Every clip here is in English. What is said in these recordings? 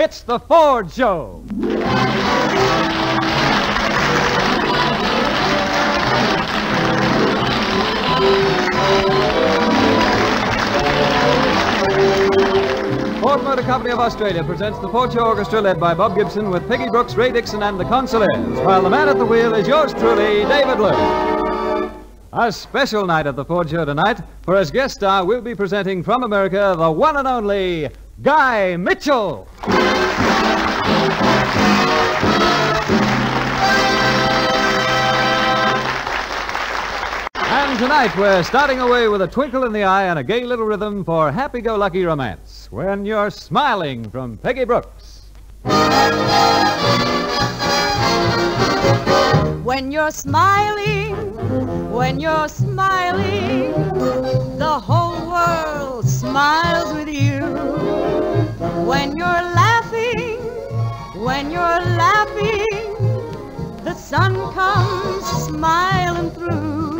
It's the Ford Show. Ford Motor Company of Australia presents the Ford Show Orchestra led by Bob Gibson with Peggy Brooks, Ray Dixon, and the Consoleers, while the man at the wheel is yours truly, David Lowe. A special night at the Ford Show tonight, for as guest star we'll be presenting from America the one and only Guy Mitchell. And tonight we're starting away with a twinkle in the eye and a gay little rhythm for happy-go-lucky romance. When You're Smiling from Peggy Brooks. When you're smiling, the whole world smiles with you. When you're laughing, the sun comes smiling through.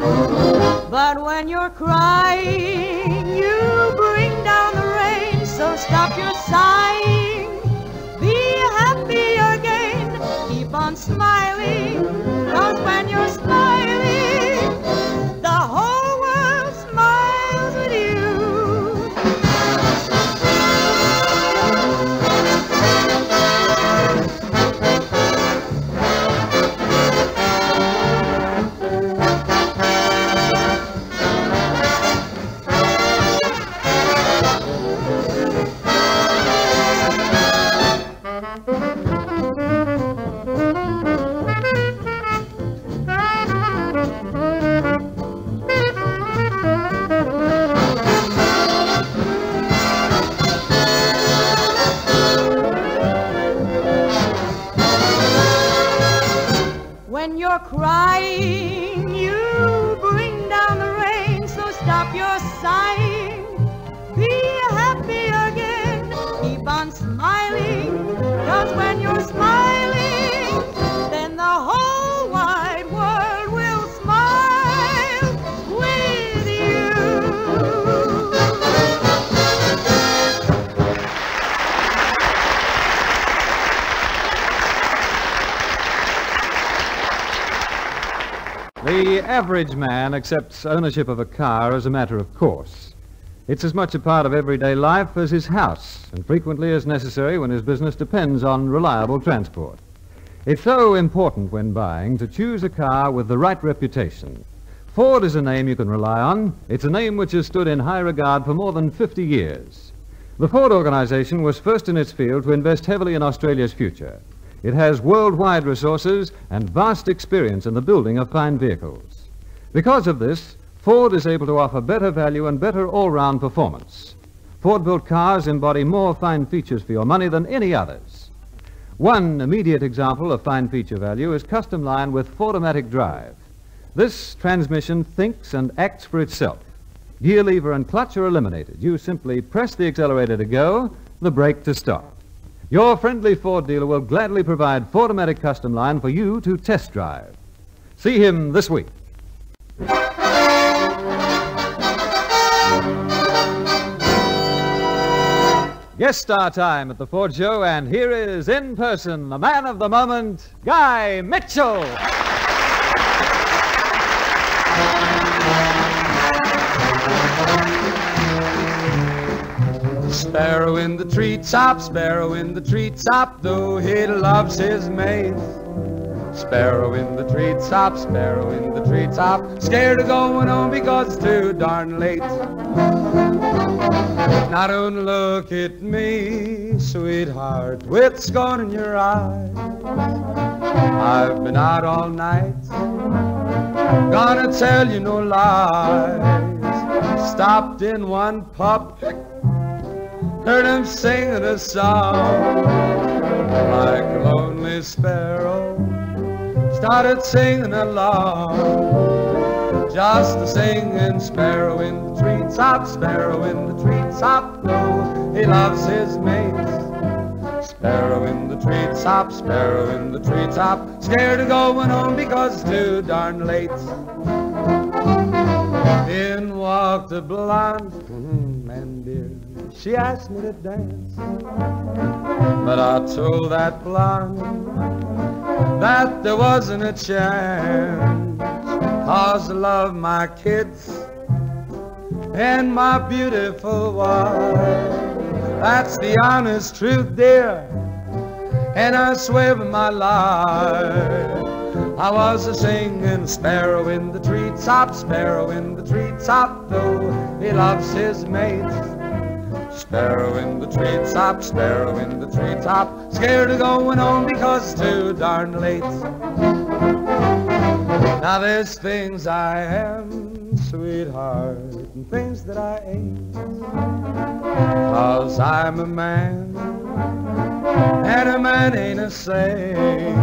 But when you're crying, you bring down the rain. So stop your sighing, be happy again. Keep on smiling, 'cause when you're smiling, the whole world smiles with you. When you're crying, you bring down the rain. So stop your sighing, be happy again. Keep on smiling, 'cause when you're smiling, then the whole wide world will smile with you. The average man accepts ownership of a car as a matter of course. It's as much a part of everyday life as his house, and frequently as necessary when his business depends on reliable transport. It's so important when buying to choose a car with the right reputation. Ford is a name you can rely on. It's a name which has stood in high regard for more than 50 years. The Ford organization was first in its field to invest heavily in Australia's future. It has worldwide resources and vast experience in the building of fine vehicles. Because of this, Ford is able to offer better value and better all-round performance. Ford-built cars embody more fine features for your money than any others. One immediate example of fine feature value is Custom Line with Ford-O-Matic drive. This transmission thinks and acts for itself. Gear lever and clutch are eliminated. You simply press the accelerator to go, the brake to stop. Your friendly Ford dealer will gladly provide Ford-O-Matic Custom Line for you to test drive. See him this week. Guest star time at the Ford Show, and here is, in person, the man of the moment, Guy Mitchell. Sparrow in the treetop, sparrow in the treetop, though he loves his mate. Sparrow in the treetop, sparrow in the treetop, scared of going home because it's too darn late. Now don't look at me, sweetheart, with scorn in your eyes. I've been out all night, gonna tell you no lies. Stopped in one pub, heard him singing a song, like a lonely sparrow, started singing along. Just a singing sparrow in the treetop, sparrow in the treetop, though he loves his mate. Sparrow in the treetop, sparrow in the treetop, scared of going home because it's too darn late. In walked a blonde, and dear, she asked me to dance. But I told that blonde that there wasn't a chance, 'cause I love my kids and my beautiful wife. That's the honest truth, dear, and I swear by my life. I was a singing sparrow in the treetop, sparrow in the treetop, though he loves his mate. Sparrow in the treetop, sparrow in the treetop, scared of going home because it's too darn late. Now there's things I am, sweetheart, and things that I ain't, 'cause I'm a man, and a man ain't a saint.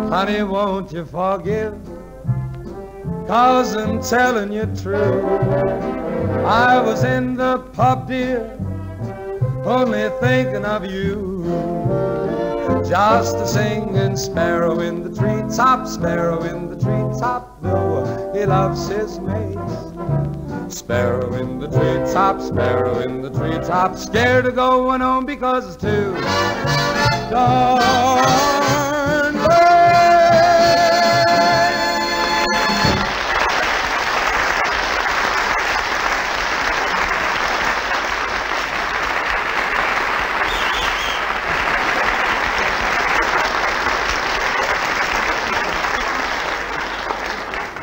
Honey, won't you forgive, 'cause I'm telling you true. I was in the pub, dear, only thinking of you. Just a singing sparrow in the treetop, sparrow in the treetop, though he loves his mate. Sparrow in the treetop, sparrow in the treetop, scared of going home because it's too darn late.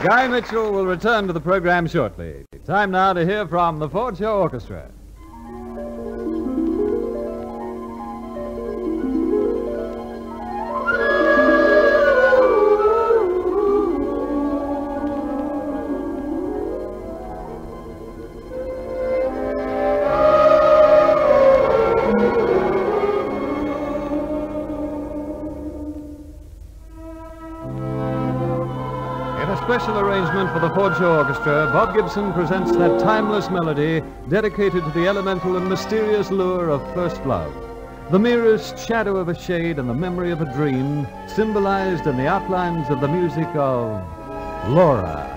Guy Mitchell will return to the program shortly. Time now to hear from the Ford Show Orchestra. Special arrangement for the Ford Show Orchestra, Bob Gibson presents that timeless melody dedicated to the elemental and mysterious lure of first love. The merest shadow of a shade and the memory of a dream symbolized in the outlines of the music of Laura.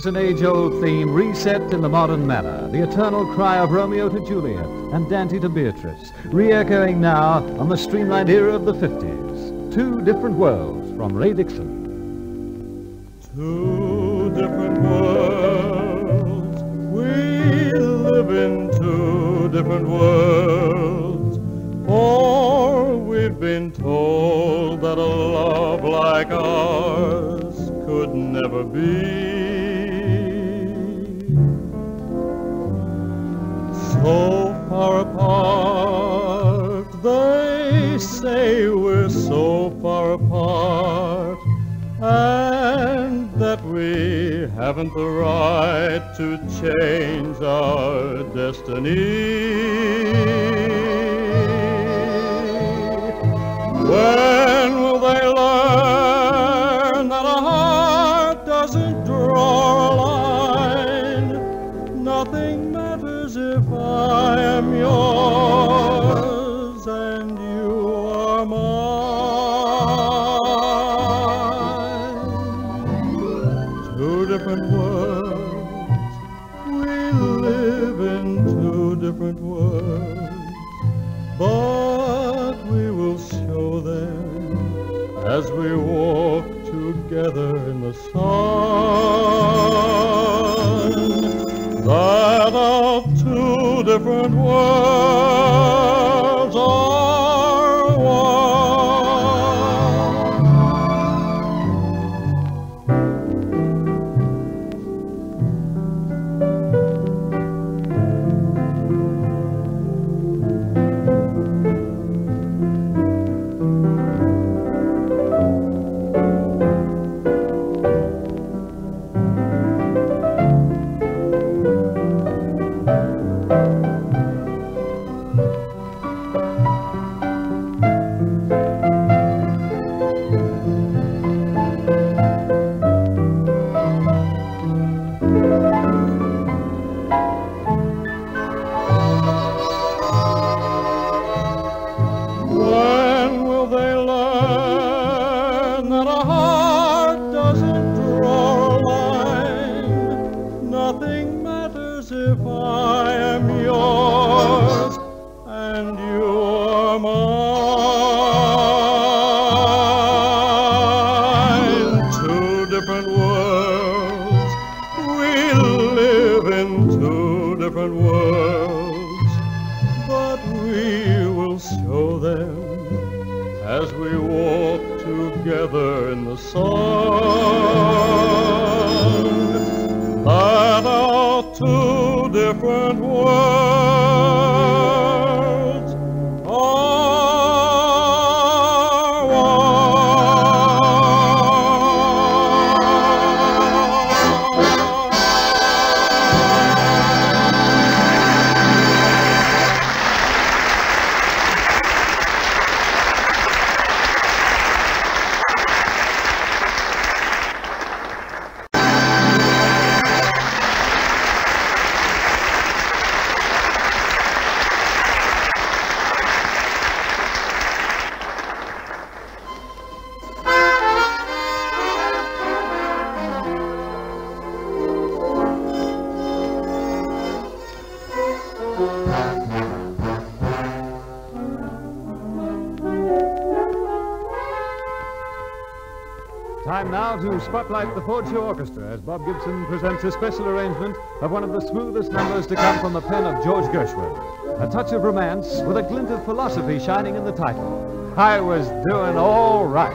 us an age-old theme reset in the modern manner, the eternal cry of Romeo to Juliet and Dante to Beatrice, re-echoing now on the streamlined era of the 50s. Two Different Worlds from Ray Dixon. Two different worlds, we live in two different worlds, for we've been told that a love like ours could never be. So far apart, they say we're so far apart, and that we haven't the right to change our destiny. When will they learn that a heart doesn't draw a line? Nothing matters if I am yours and you are mine. Two different worlds, we live in two different worlds, but we will show them as we walk together in the sun, that of two different worlds are one. As we walk together in the sun, that are two different worlds are Time now to spotlight the Ford Show Orchestra as Bob Gibson presents a special arrangement of one of the smoothest numbers to come from the pen of George Gershwin. A touch of romance with a glint of philosophy shining in the title. I was doing all right.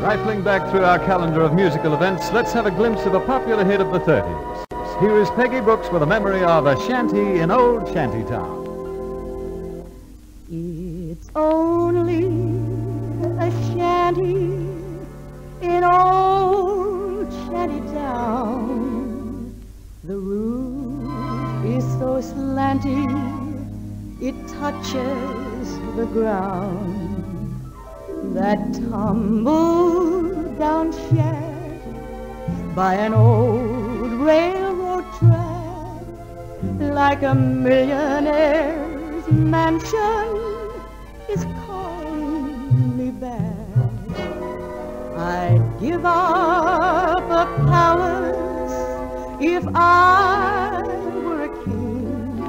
Rifling back through our calendar of musical events, let's have a glimpse of a popular hit of the 30s. Here is Peggy Brooks with a memory of a shanty in old Shantytown. It's only a shanty in old Shantytown. The roof is so slanty, it touches the ground. That tumble-down shed by an old railroad track, like a millionaire's mansion, is calling me back. I'd give up a palace if I were a king.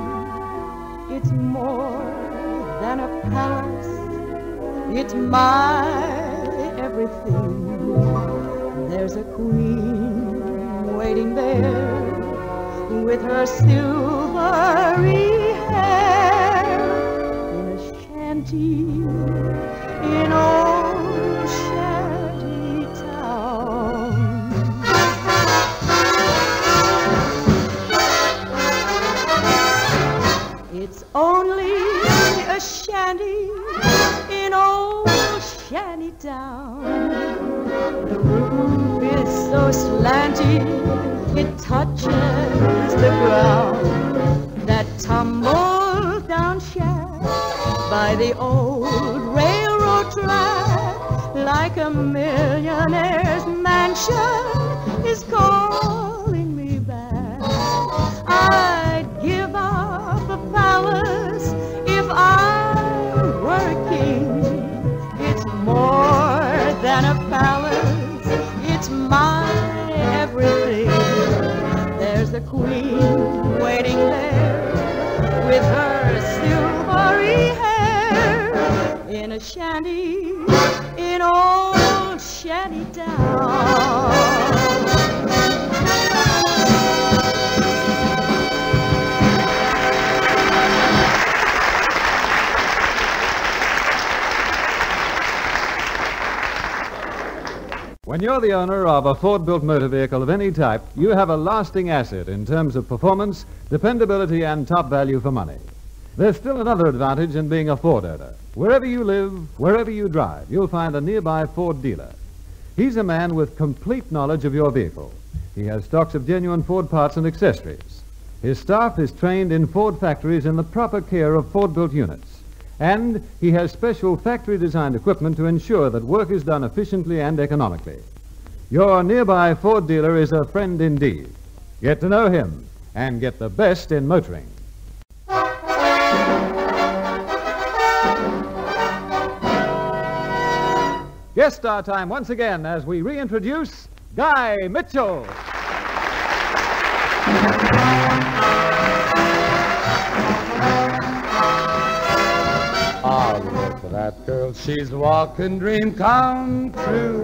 It's more than a palace, it's my everything. There's a queen waiting there with her silvery hair in a shanty in old Shantytown. It's only a shanty in old Shantytown. The roof is so slanty, it touches the ground. That tumble-down shack by the old railroad track, like a millionaire's mansion, is calling me back. I'd give up a palace if I were a king. It's more than a palace, it's my everything. There's a queen waiting there with her silvery hair in a shanty in old Shantytown. When you're the owner of a Ford-built motor vehicle of any type, you have a lasting asset in terms of performance, dependability, and top value for money. There's still another advantage in being a Ford owner. Wherever you live, wherever you drive, you'll find a nearby Ford dealer. He's a man with complete knowledge of your vehicle. He has stocks of genuine Ford parts and accessories. His staff is trained in Ford factories in the proper care of Ford-built units. And he has special factory-designed equipment to ensure that work is done efficiently and economically. Your nearby Ford dealer is a friend indeed. Get to know him and get the best in motoring. Guest star time once again as we reintroduce Guy Mitchell. Oh, look at that girl, she's walking dream come true.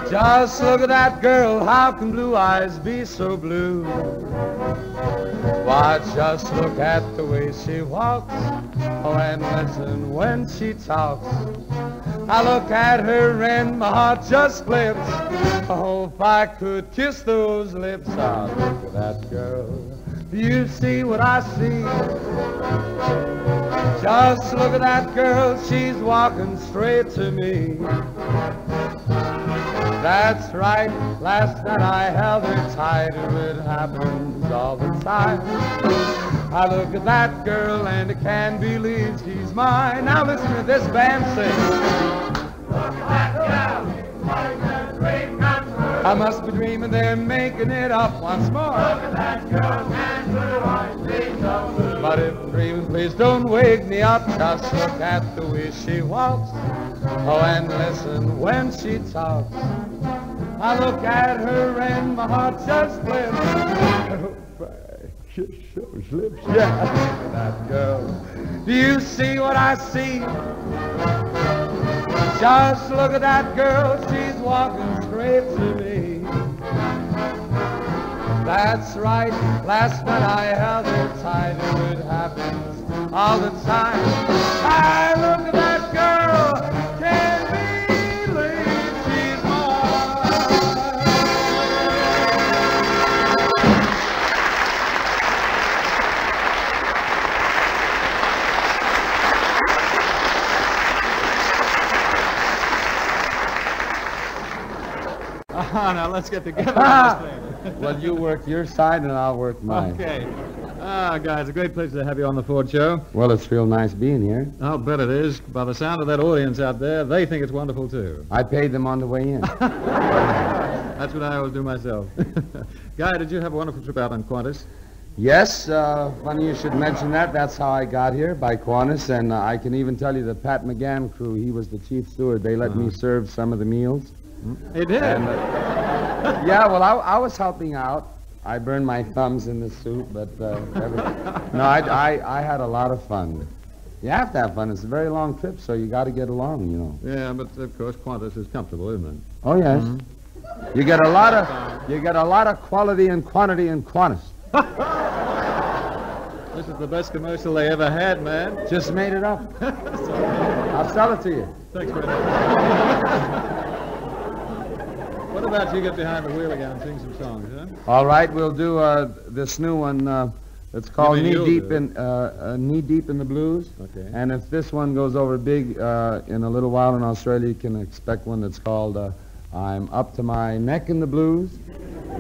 Just look at that girl, how can blue eyes be so blue? Why, just look at the way she walks, oh, and listen when she talks. I look at her and my heart just splits. Oh, if I could kiss those lips. Oh, look at that girl, do you see what I see? Just look at that girl, she's walking straight to me. That's right, last night I held her tight, it happens all the time. I look at that girl and I can't believe she's mine. Now listen to this band sing. Look at that girl, she's dream come true. I must be dreaming they're making it up once more. Look at that girl, and blue eyes be so blue. But if I'm dreaming, please don't wake me up. Just look at the way she walks, oh, and listen when she talks. I look at her and my heart just flips. Oh, kiss those lips, yeah. Look at that girl, do you see what I see? Just look at that girl, she's walking straight to me. That's right, last night I held her tight, and it happens all the time. I look at that girl, can't believe Now let's get together on this thing. Well, you work your side and I'll work mine. Okay. Guys, a great pleasure to have you on the Ford Show. Well, it's real nice being here. I'll bet it is. By the sound of that audience out there, they think it's wonderful, too. I paid them on the way in. That's what I always do myself. Guy, did you have a wonderful trip out on Qantas? Yes, funny you should mention that. That's how I got here, by Qantas. And I can even tell you the Pat McGann crew, he was the chief steward. They let me serve some of the meals. It did? And, yeah, well, I was helping out. I burned my thumbs in the soup, but I had a lot of fun. You have to have fun. It's a very long trip, so you got to get along, you know. Yeah, but of course Qantas is comfortable, isn't it? Oh yes. You get a lot of quality and quantity in Qantas. This is the best commercial they ever had, man. Just made it up. I'll sell it to you. Thanks very much. What about you get behind the wheel again and sing some songs, huh? All right, we'll do this new one. It's called Knee Deep in the Blues. Okay. And if this one goes over big in a little while in Australia, you can expect one that's called I'm Up to My Neck in the Blues.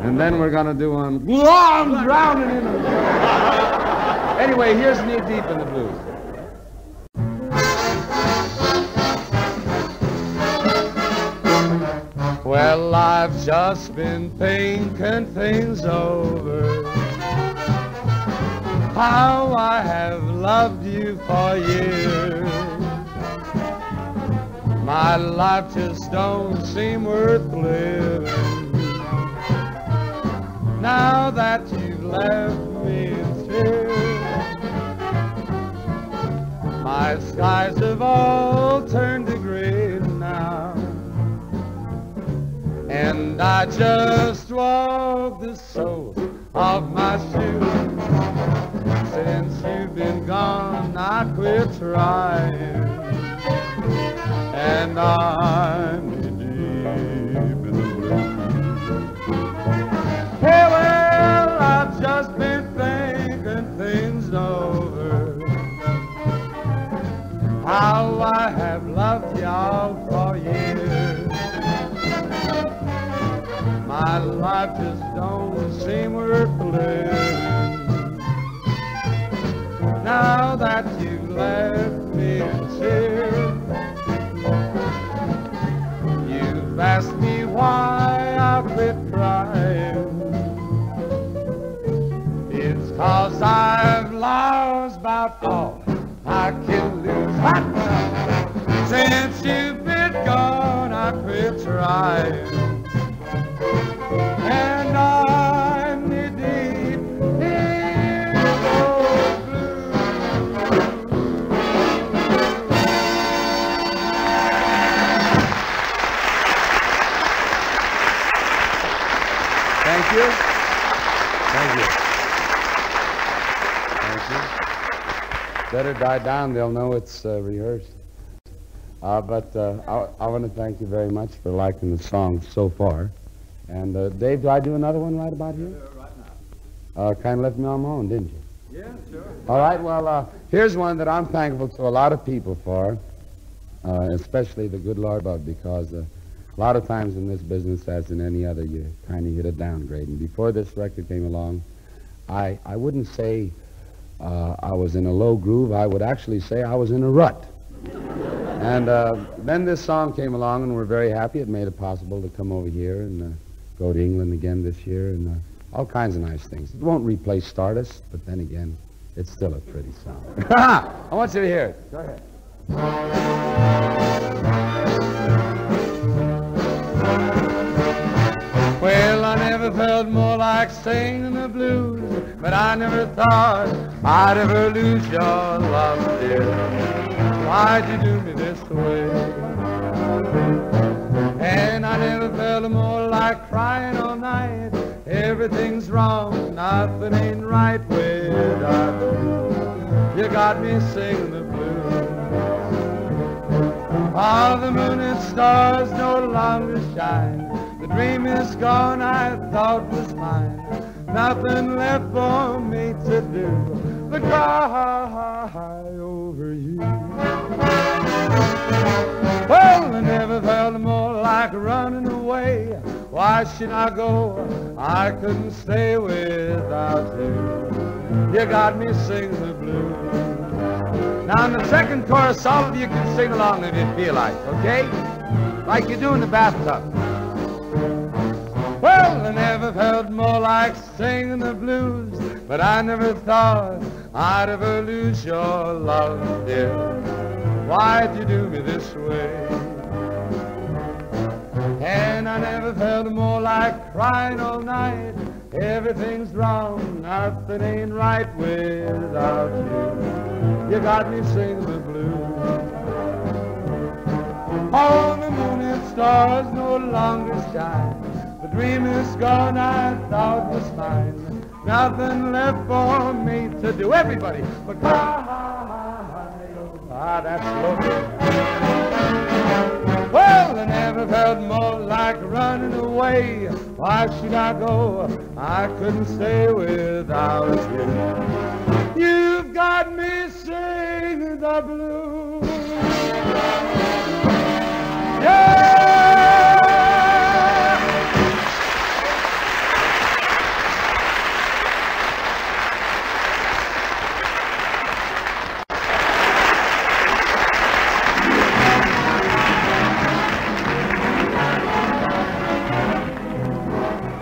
And then we're going to do one, I'm drowning in the blues. Anyway, here's Knee Deep in the Blues. Well, I've just been thinking things over, how I have loved you for years. My life just don't seem worth living now that you've left me in tears. My skies have all turned to gray now, and I just walk the soles of my shoes. Since you've been gone, I quit trying, and I'm deep in the blues. Hey, well, I've just been thinking things over, how I have loved y'all for years. My life just don't seem worth living now that you've left me in tears. You've asked me why I quit crying. It's 'cause I've lost about all I can lose. Since you've been gone, I quit trying, and I'm knee deep in those blues. Thank you. Thank you. Thank you. Better die down, they'll know it's rehearsed. But I want to thank you very much for liking the song so far. And Dave, do I do another one right about here? Sure, right now. Kind of left me on my own, didn't you? Yeah, sure. All right, well, here's one that I'm thankful to a lot of people for, especially the good Lord above, because a lot of times in this business, as in any other, you kind of hit a downgrade. And before this record came along, I wouldn't say I was in a low groove. I would actually say I was in a rut. And then this song came along, and we're very happy. It made it possible to come over here and go to England again this year, and all kinds of nice things. It won't replace Stardust, but then again, it's still a pretty song. I want you to hear it. Go ahead. Well, I never felt more like singing the blues, but I never thought I'd ever lose your love, dear. Why'd you do me this way? And I never felt more like crying all night. Everything's wrong, nothing ain't right with us. You got me singing the blues. All the moon and stars no longer shine. The dream is gone I thought was mine. Nothing left for me to do but cry over you. Well, I never felt more like running away. Why should I go? I couldn't stay without you. You got me singing the blues. Now in the second chorus, all of you can sing along if you feel like, okay? Like you do in the bathtub. Well, I never felt more like singing the blues, but I never thought I'd ever lose your love, dear. Why'd you do me this way? And I never felt more like crying all night. Everything's wrong, nothing ain't right without you. You got me singing the blues. All the moon and stars no longer shine. The dream is gone, I thought was mine. Nothing left for me to do. Everybody, but that's lovely. Well, I never felt more like running away. Why should I go? I couldn't stay without you. You've got me singing the blues. Yeah!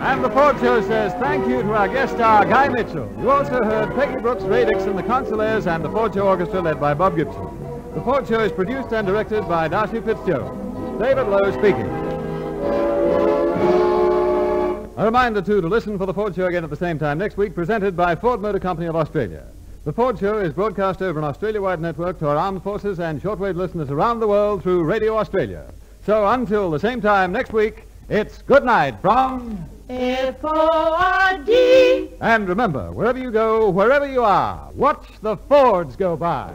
And the Ford Show says thank you to our guest star, Guy Mitchell. You also heard Peggy Brooks, Ray Dixon, the Consoleers, and the Ford Show Orchestra led by Bob Gibson. The Ford Show is produced and directed by Darcy Fitzgerald. David Lowe speaking. A reminder, too, to listen for the Ford Show again at the same time next week, presented by Ford Motor Company of Australia. The Ford Show is broadcast over an Australia-wide network to our armed forces and shortwave listeners around the world through Radio Australia. So until the same time next week, it's good night from F-O-R-D. And remember, wherever you go, wherever you are, watch the Fords go by.